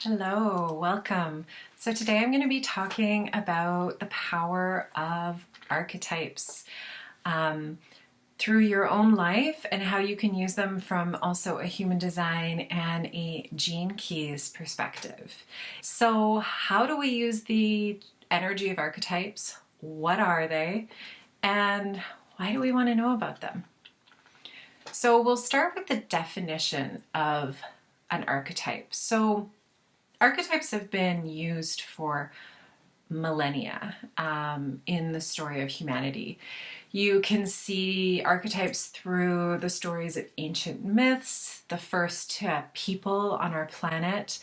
Hello, welcome. So today I'm going to be talking about the power of archetypes through your own life and how you can use them from also a human design and a gene keys perspective. So how do we use the energy of archetypes? What are they? And why do we want to know about them? So we'll start with the definition of an archetype. So archetypes have been used for millennia in the story of humanity. You can see archetypes through the stories of ancient myths, the first people on our planet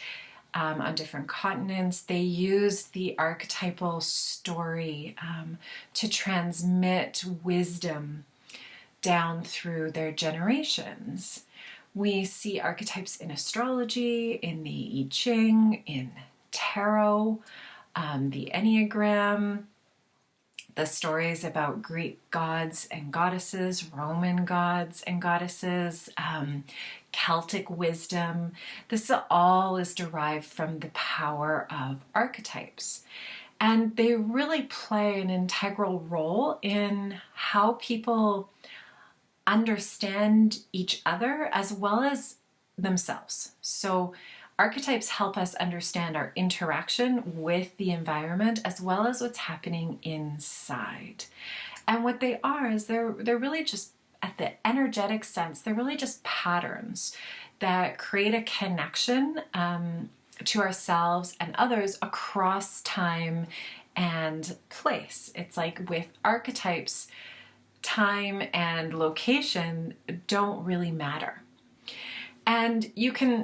on different continents. They used the archetypal story to transmit wisdom down through their generations. We see archetypes in astrology, in the I Ching, in tarot, the Enneagram, the stories about Greek gods and goddesses, Roman gods and goddesses, Celtic wisdom. This all is derived from the power of archetypes. And they really play an integral role in how people understand each other as well as themselves. So archetypes help us understand our interaction with the environment as well as what's happening inside. And what they are is they're really just, at the energetic sense, they're really just patterns that create a connection to ourselves and others across time and place. It's like with archetypes, time and location don't really matter. And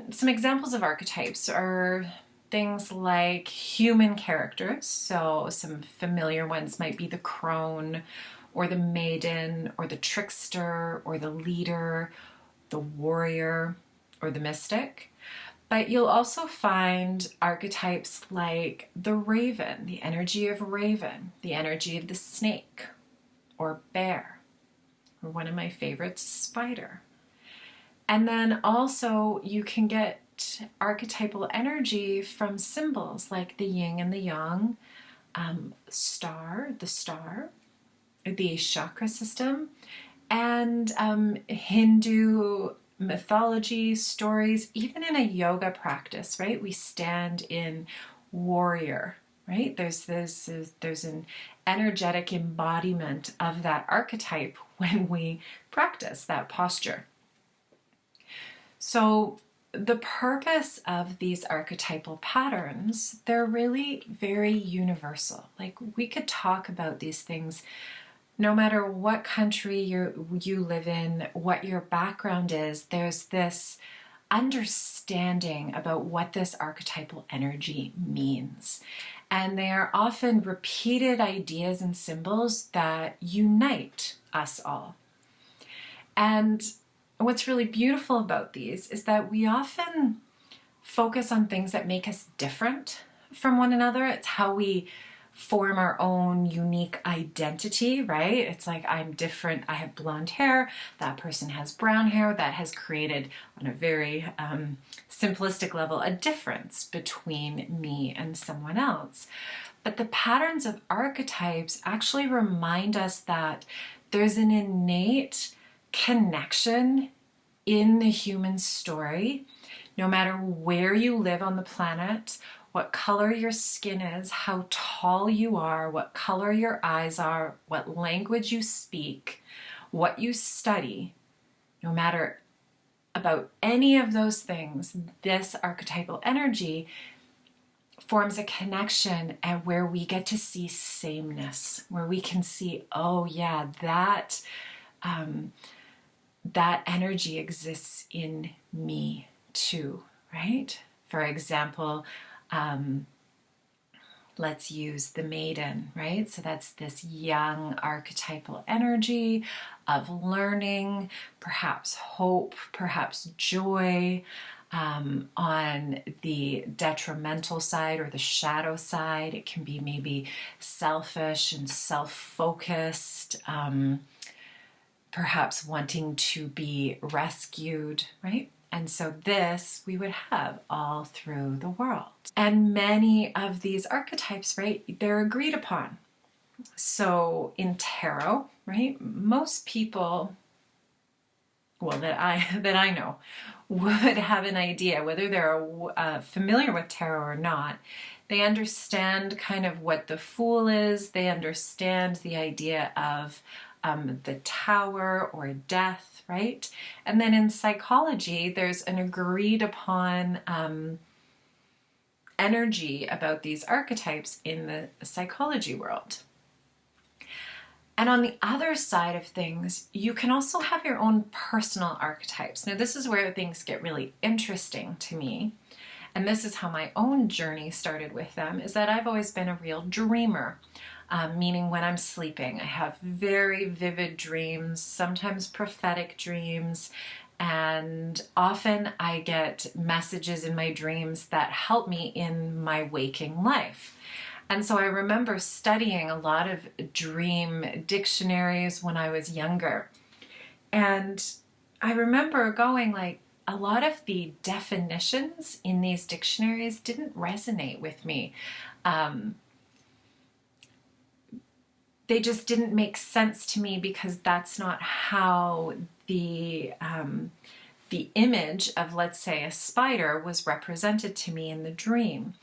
some examples of archetypes are things like human characters. So some familiar ones might be the crone or the maiden or the trickster or the leader, the warrior or the mystic. But you'll also find archetypes like the raven, the energy of raven, the energy of the snake or bear, or one of my favorites, spider. And then also you can get archetypal energy from symbols like the yin and the yang, the star, the chakra system, and Hindu mythology, stories, even in a yoga practice, right? We stand in warrior, right? There's an energetic embodiment of that archetype when we practice that posture. So the purpose of these archetypal patterns, they're really very universal. Like we could talk about these things no matter what country you live in, what your background is. There's this understanding about what this archetypal energy means. And they are often repeated ideas and symbols that unite us all. And what's really beautiful about these is that we often focus on things that make us different from one another. It's how we form our own unique identity, right? It's like, I'm different. I have blonde hair. That person has brown hair. That has created, on a very simplistic level, a difference between me and someone else. But the patterns of archetypes actually remind us that there's an innate connection in the human story, no matter where you live on the planet, what color your skin is, how tall you are, what color your eyes are, what language you speak, what you study. No matter about any of those things, this archetypal energy forms a connection and where we get to see sameness, where we can see, oh yeah, that energy exists in me too, right? For example, let's use the maiden, right? So that's this young archetypal energy of learning, perhaps hope, perhaps joy. On the detrimental side or the shadow side, it can be maybe selfish and self-focused, perhaps wanting to be rescued, right? And so this we would have all through the world. And many of these archetypes, right, they're agreed upon. So in tarot, right, most people, well, that I know, would have an idea, whether they're familiar with tarot or not. They understand kind of what the Fool is. They understand the idea of the Tower or death, right? And then in psychology, there's an agreed upon energy about these archetypes in the psychology world. And on the other side of things, you can also have your own personal archetypes. Now, this is where things get really interesting to me. And this is how my own journey started with them, is that I've always been a real dreamer, meaning when I'm sleeping, I have very vivid dreams, sometimes prophetic dreams, and often I get messages in my dreams that help me in my waking life. And so I remember studying a lot of dream dictionaries when I was younger. And I remember going like, a lot of the definitions in these dictionaries didn't resonate with me. They just didn't make sense to me because that's not how the image of, let's say, a spider was represented to me in the dream.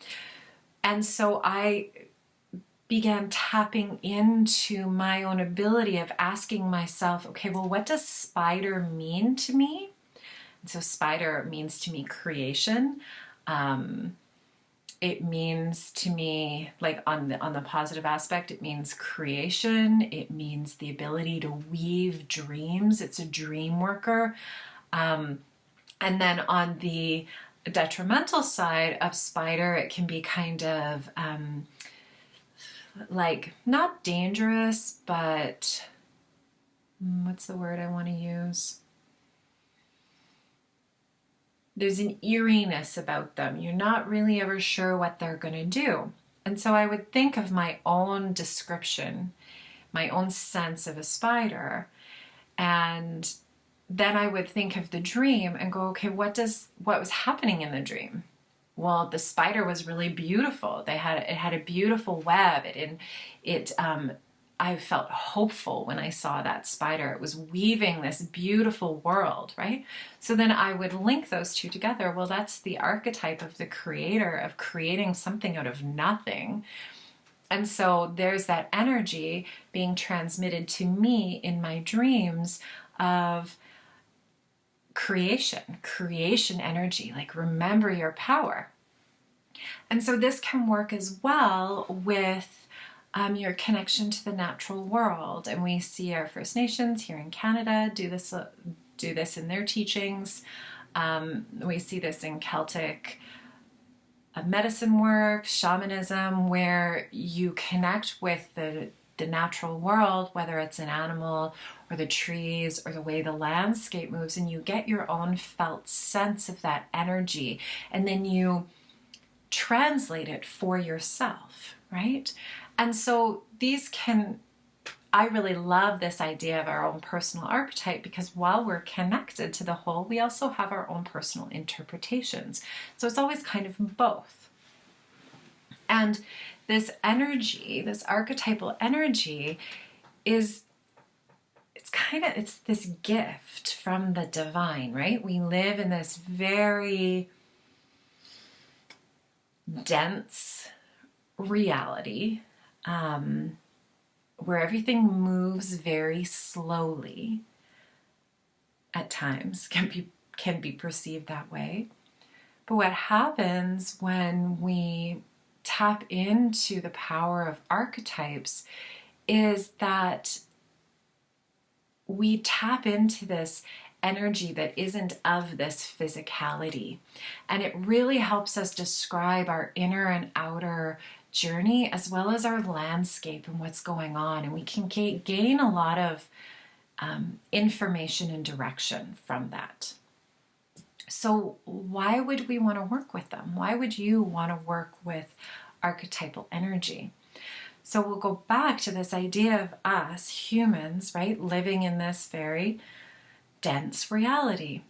And so I began tapping into my own ability of asking myself, okay, well, what does spider mean to me? And so spider means to me creation. It means to me, like on the positive aspect, it means creation. It means the ability to weave dreams. It's a dream worker. And then on the detrimental side of spider, it can be kind of like not dangerous, but what's the word I want to use? There's an eeriness about them. You're not really ever sure what they're going to do. And so I would think of my own description, my own sense of a spider, and then I would think of the dream and go, okay, what was happening in the dream? Well, the spider was really beautiful. It had a beautiful web. I felt hopeful when I saw that spider. It was weaving this beautiful world, right? So then I would link those two together. Well, that's the archetype of the creator, of creating something out of nothing. And so there's that energy being transmitted to me in my dreams of creation energy, like remember your power. And so this can work as well with your connection to the natural world. And we see our First Nations here in Canada do this in their teachings. We see this in Celtic medicine work, shamanism, where you connect with the natural world, whether it's an animal or the trees or the way the landscape moves, and you get your own felt sense of that energy, and then you translate it for yourself, right? And so I really love this idea of our own personal archetype, because while we're connected to the whole, we also have our own personal interpretations. So it's always kind of both. And this energy, this archetypal energy it's this gift from the divine, right? We live in this very dense reality, where everything moves very slowly at times, can be perceived that way. But what happens when we tap into the power of archetypes is that we tap into this energy that isn't of this physicality. And it really helps us describe our inner and outer journey, as well as our landscape and what's going on. And we can gain a lot of information and direction from that. So why would we want to work with them? Why would you want to work with archetypal energy? So we'll go back to this idea of us humans, right, living in this very dense reality.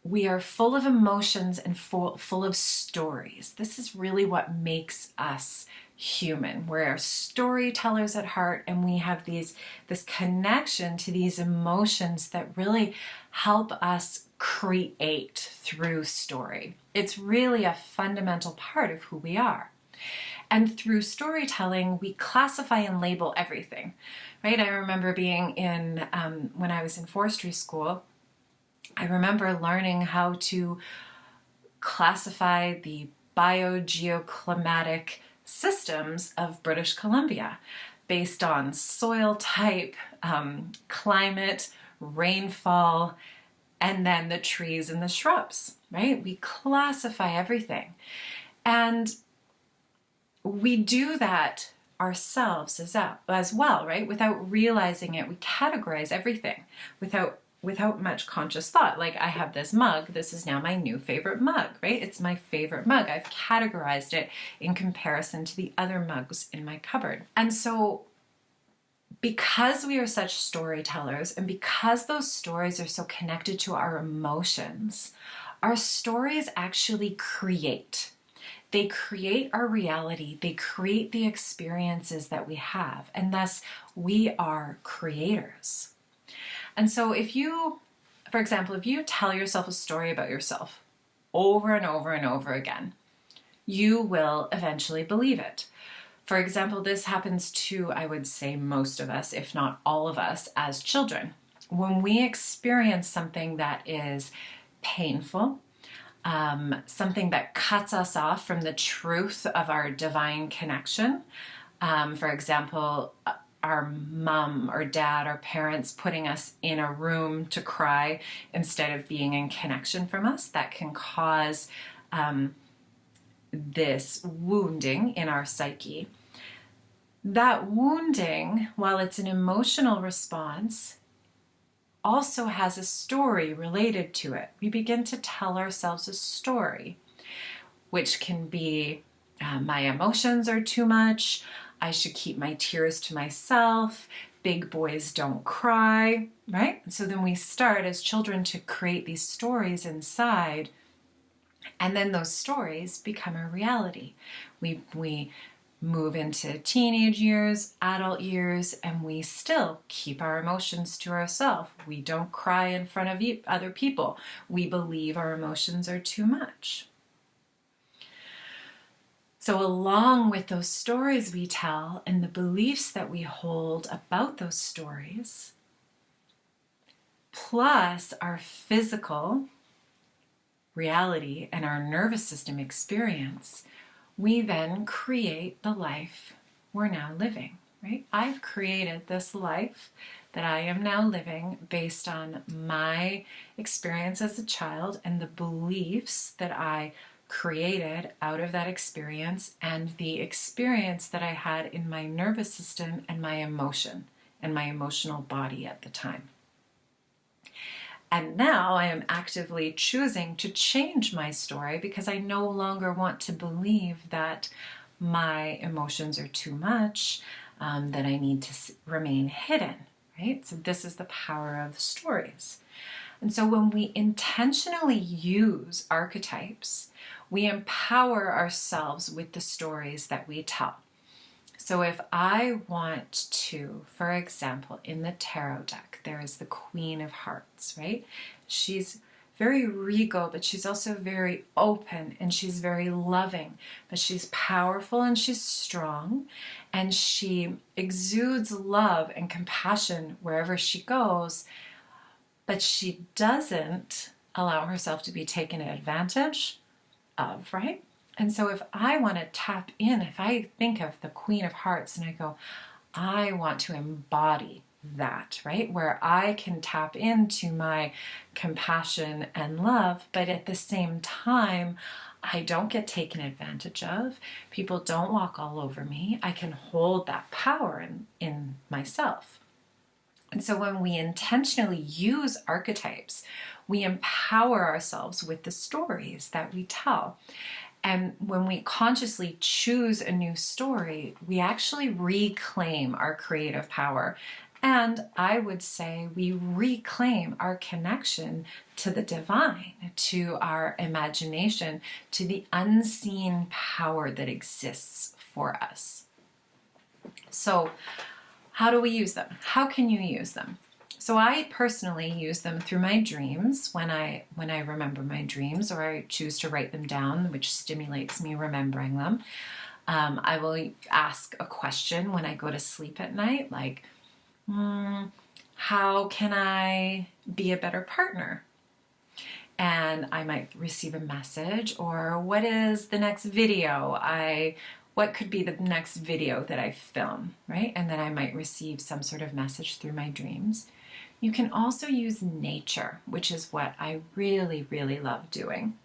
we are full of emotions and full of stories. This is really what makes us human. We're storytellers at heart, and we have this connection to these emotions that really help us create through story. It's really a fundamental part of who we are. And through storytelling, we classify and label everything, right? I remember being in, when I was in forestry school, I remember learning how to classify the biogeoclimatic systems of British Columbia based on soil type, climate, rainfall, and then the trees and the shrubs, right? We classify everything. And we do that ourselves as well, right? Without realizing it, we categorize everything without much conscious thought. Like, I have this mug, this is now my new favorite mug, right? It's my favorite mug. I've categorized it in comparison to the other mugs in my cupboard. And so because we are such storytellers, and because those stories are so connected to our emotions, our stories actually create. They create our reality. They create the experiences that we have, and thus we are creators. And so if you, for example, if you tell yourself a story about yourself over and over and over again, you will eventually believe it. For example, this happens to, I would say, most of us, if not all of us, as children. When we experience something that is painful, something that cuts us off from the truth of our divine connection, for example, our mom or dad or parents putting us in a room to cry instead of being in connection from us, that can cause this wounding in our psyche. That wounding, while it's an emotional response, also has a story related to it. We begin to tell ourselves a story, which can be, my emotions are too much, I should keep my tears to myself, big boys don't cry, right? And so then we start as children to create these stories inside, and then those stories become a reality. We move into teenage years, adult years, and we still keep our emotions to ourselves. We don't cry in front of other people. We believe our emotions are too much. So along with those stories we tell and the beliefs that we hold about those stories, plus our physical reality and our nervous system experience, we then create the life we're now living, right? I've created this life that I am now living based on my experience as a child and the beliefs that I created out of that experience and the experience that I had in my nervous system and my emotion and my emotional body at the time. And now I am actively choosing to change my story because I no longer want to believe that my emotions are too much, that I need to remain hidden, right? So this is the power of stories. And so when we intentionally use archetypes, we empower ourselves with the stories that we tell. So if I want to, for example, in the tarot deck, there is the Queen of Hearts, right? She's very regal, but she's also very open, and she's very loving, but she's powerful and she's strong, and she exudes love and compassion wherever she goes, but she doesn't allow herself to be taken advantage of, right? And so if I want to tap in, if I think of the Queen of Hearts and I go, I want to embody that, right? Where I can tap into my compassion and love, but at the same time, I don't get taken advantage of. People don't walk all over me. I can hold that power in myself. And so when we intentionally use archetypes, we empower ourselves with the stories that we tell. And when we consciously choose a new story, we actually reclaim our creative power And I would say we reclaim our connection to the divine, to our imagination, to the unseen power that exists for us. So, how do we use them? How can you use them? So I personally use them through my dreams when I remember my dreams, or I choose to write them down, which stimulates me remembering them. I will ask a question when I go to sleep at night, like, how can I be a better partner? And I might receive a message, or what is the next video what could be the next video that I film, right? And then I might receive some sort of message through my dreams. You can also use nature, which is what I really, really love doing.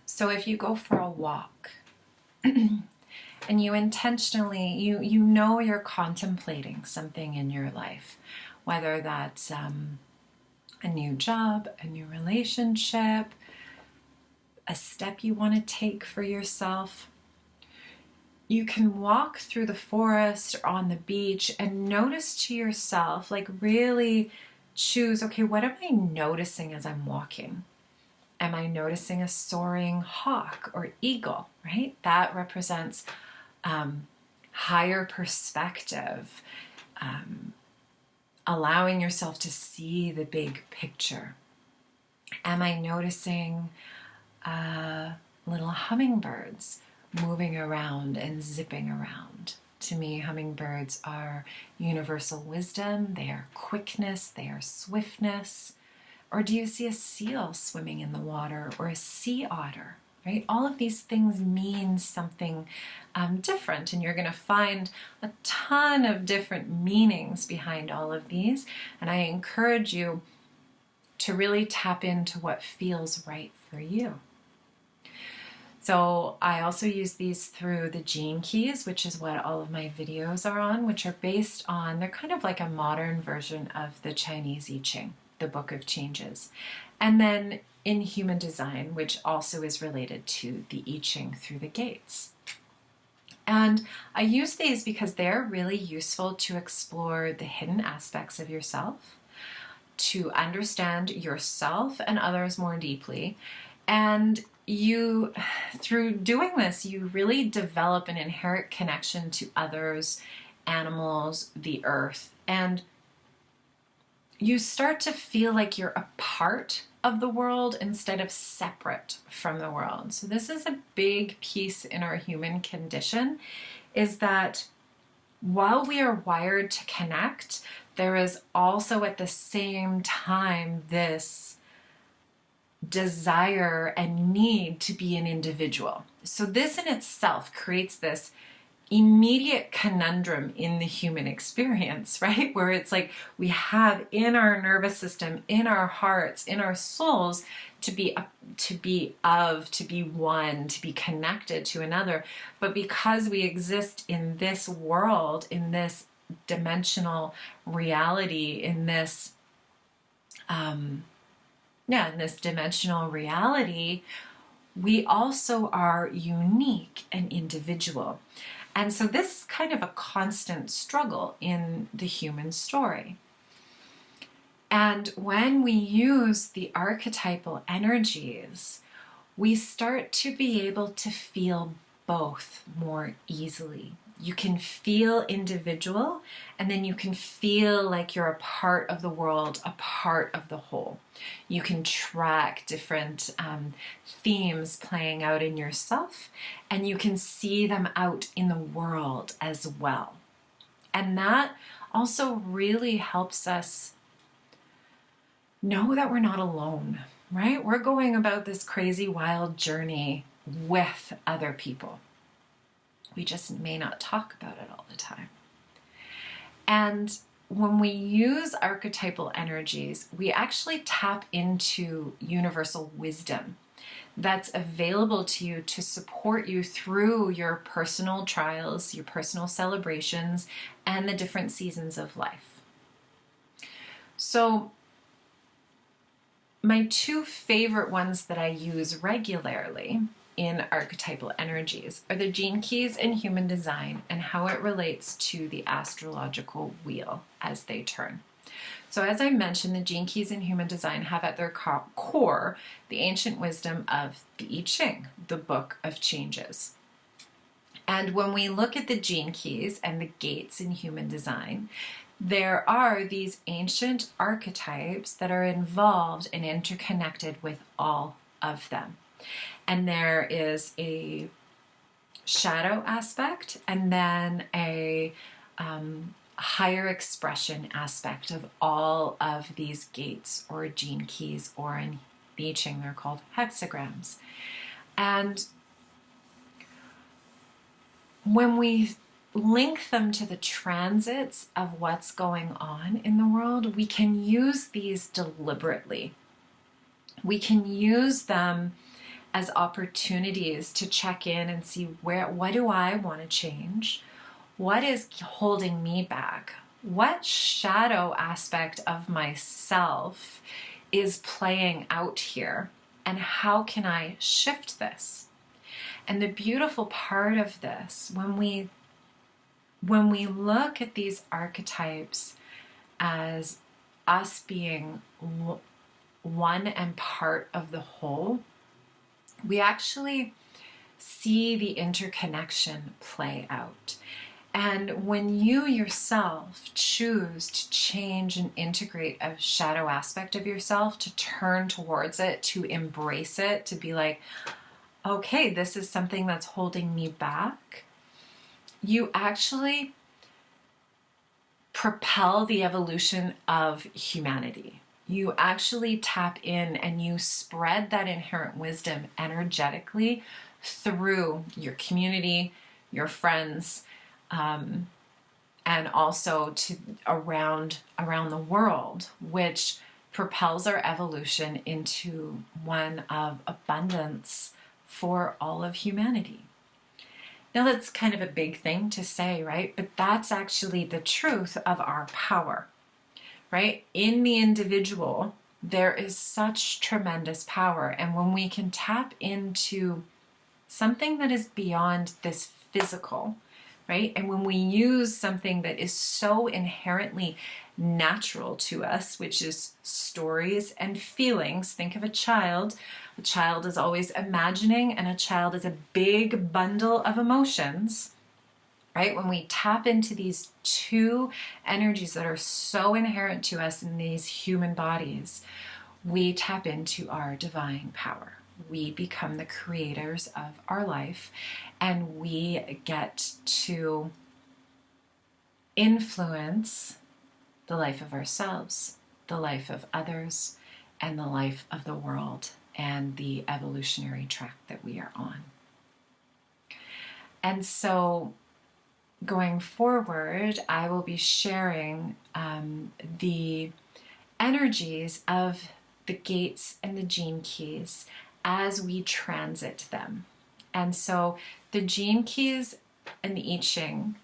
So if you go for a walk and you intentionally, you know you're contemplating something in your life, whether that's a new job, a new relationship, a step you want to take for yourself, you can walk through the forest or on the beach and notice to yourself, like really choose, okay, what am I noticing as I'm walking? Am I noticing a soaring hawk or eagle, right? That represents higher perspective, allowing yourself to see the big picture. Am I noticing little hummingbirds moving around and zipping around? To me, hummingbirds are universal wisdom, they are quickness, they are swiftness. Or do you see a seal swimming in the water, or a sea otter, right? All of these things mean something different, and you're going to find a ton of different meanings behind all of these. And I encourage you to really tap into what feels right for you. So I also use these through the gene keys, which is what all of my videos are on, which are based on, they're kind of like a modern version of the Chinese I Ching, the Book of Changes. And then in human design, which also is related to the I Ching through the gates. And I use these because they're really useful to explore the hidden aspects of yourself, to understand yourself and others more deeply. And you, through doing this, you really develop an inherent connection to others, animals, the earth, and you start to feel like you're a part of the world instead of separate from the world. So this is a big piece in our human condition, is that while we are wired to connect, there is also at the same time this desire and need to be an individual. So this in itself creates this immediate conundrum in the human experience, right? Where it's like we have in our nervous system, in our hearts, in our souls, to be one, to be connected to another. But because we exist in this world, in this dimensional reality, in this dimensional reality, we also are unique and individual. And so this is kind of a constant struggle in the human story. And when we use the archetypal energies, we start to be able to feel both more easily. You can feel individual, and then you can feel like you're a part of the world, a part of the whole. You can track different themes playing out in yourself, and you can see them out in the world as well. And that also really helps us know that we're not alone, right? We're going about this crazy, wild journey with other people. We just may not talk about it all the time. And when we use archetypal energies, we actually tap into universal wisdom that's available to you to support you through your personal trials, your personal celebrations, and the different seasons of life. So my two favorite ones that I use regularly in archetypal energies are the gene keys in human design and how it relates to the astrological wheel as they turn. So as I mentioned, the gene keys in human design have at their core the ancient wisdom of the I Ching, the book of changes. And when we look at the gene keys and the gates in human design, there are these ancient archetypes that are involved and interconnected with all of them. And there is a shadow aspect and then a higher expression aspect of all of these gates or gene keys, or in the I Ching they're called hexagrams. And when we link them to the transits of what's going on in the world, we can use these deliberately. We can use them as opportunities to check in and see what do I want to change? What is holding me back? What shadow aspect of myself is playing out here? And how can I shift this? And the beautiful part of this, when we look at these archetypes as us being one and part of the whole, we actually see the interconnection play out. And when you yourself choose to change and integrate a shadow aspect of yourself, to turn towards it, to embrace it, to be like, okay, this is something that's holding me back, you actually propel the evolution of humanity. You actually tap in and you spread that inherent wisdom energetically through your community, your friends, and also to around the world, which propels our evolution into one of abundance for all of humanity. Now that's kind of a big thing to say, right? But that's actually the truth of our power, right? In the individual, there is such tremendous power. And when we can tap into something that is beyond this physical, right? And when we use something that is so inherently natural to us, which is stories and feelings. Think of a child. A child is always imagining, and a child is a big bundle of emotions, right? When we tap into these two energies that are so inherent to us in these human bodies, we tap into our divine power. We become the creators of our life, and we get to influence the life of ourselves, the life of others, and the life of the world and the evolutionary track that we are on. And so going forward, I will be sharing the energies of the gates and the gene keys as we transit them. And so the gene keys and the I Ching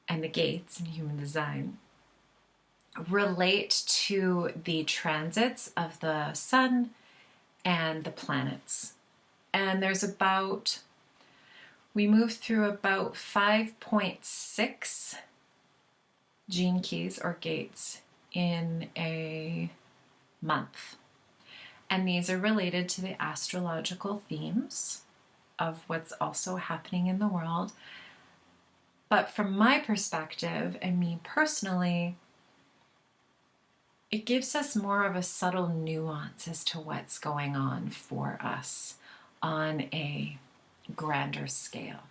and the gates in human design relate to the transits of the sun and the planets. And there's we move through about 5.6 gene keys or gates in a month. And these are related to the astrological themes of what's also happening in the world. But from my perspective, and me personally, it gives us more of a subtle nuance as to what's going on for us on a grander scale.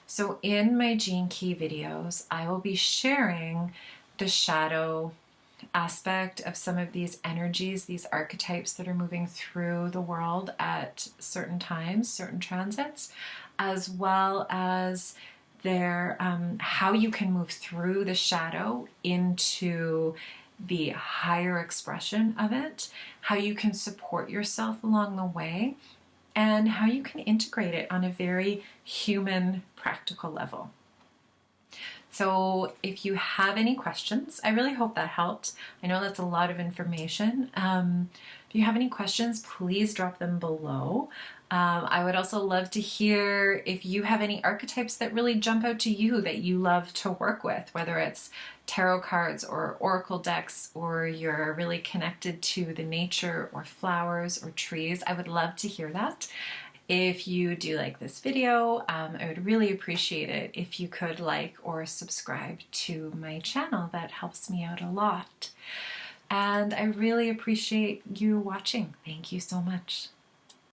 So in my gene key videos, I will be sharing the shadow aspect of some of these energies, these archetypes that are moving through the world at certain times, certain transits, as well as their how you can move through the shadow into the higher expression of it, how you can support yourself along the way, and how you can integrate it on a very human, practical level. So if you have any questions, I really hope that helped. I know that's a lot of information. If you have any questions, please drop them below. I would also love to hear if you have any archetypes that really jump out to you that you love to work with, whether it's tarot cards or oracle decks, or you're really connected to the nature or flowers or trees. I would love to hear that. If you do like this video, I would really appreciate it if you could like or subscribe to my channel. That helps me out a lot. And I really appreciate you watching. Thank you so much.